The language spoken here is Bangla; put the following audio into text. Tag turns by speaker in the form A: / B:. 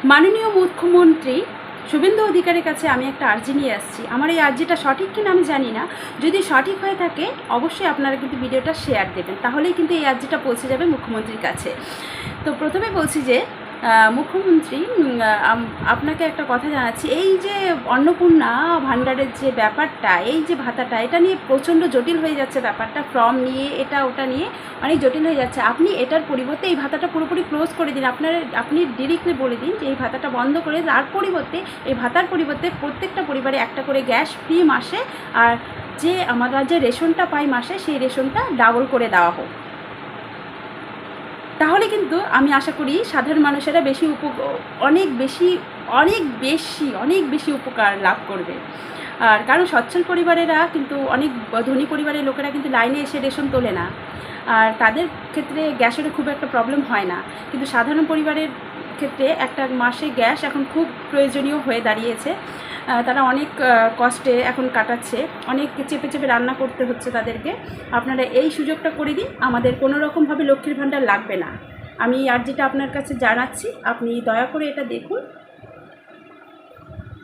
A: মাননীয় মুখ্যমন্ত্রী শুভেন্দু অধিকারীর কাছে আমি একটা আর্জি নিয়ে আসছি। আমার এই আর্জিটা সঠিক কিনা আমি জানি না, যদি সঠিক হয়ে থাকে অবশ্যই আপনারা কিন্তু ভিডিওটা শেয়ার দেবেন, তাহলেই কিন্তু এই আর্জিটা পৌঁছে যাবে মুখ্যমন্ত্রীর কাছে। তো প্রথমে বলছি যে মুখ্যমন্ত্রী, আপনাকে একটা কথা জানাচ্ছি, এই যে অন্নপূর্ণা ভাণ্ডারের যে ব্যাপারটা, এই যে ভাতাটা, এটা নিয়ে প্রচণ্ড জটিল হয়ে যাচ্ছে ব্যাপারটা, ফর্ম নিয়ে এটা ওটা নিয়ে অনেক জটিল হয়ে যাচ্ছে। আপনি এটার পরিবর্তে এই ভাতাটা পুরোপুরি ক্লোজ করে দিন, আপনি ডিরেক্টলি বলে দিন যে এই ভাতাটা বন্ধ করে, তার পরিবর্তে এই ভাতার পরিবর্তে প্রত্যেকটা পরিবারে একটা করে গ্যাস ফ্রি মাসে, আর যে আমরা যে রেশনটা পাই মাসে সেই রেশনটা ডাবল করে দেওয়া হোক। তাহলে কিন্তু আমি আশা করি সাধারণ মানুষেরা অনেক বেশি উপকার লাভ করবে। আর কারণ সচ্ছল পরিবারেরা কিন্তু, অনেক ধনী পরিবারের লোকেরা কিন্তু লাইনে এসে রেশন তোলে না, আর তাদের ক্ষেত্রে গ্যাসেরও খুব একটা প্রবলেম হয় না। কিন্তু সাধারণ পরিবারের ক্ষেত্রে একটা মাসে গ্যাস এখন খুব প্রয়োজনীয় হয়ে দাঁড়িয়েছে। তারা অনেক কষ্টে এখন কাটাচ্ছে, অনেক চেপে চেপে রান্না করতে হচ্ছে তাদেরকে। আপনারা এই সুযোগটা করে দিন, আমাদের কোনো রকমভাবে লক্ষ্মীর ভাণ্ডার লাগবে না। আমি আর যেটা আপনার কাছে জানাচ্ছি, আপনি দয়া করে এটা দেখুন।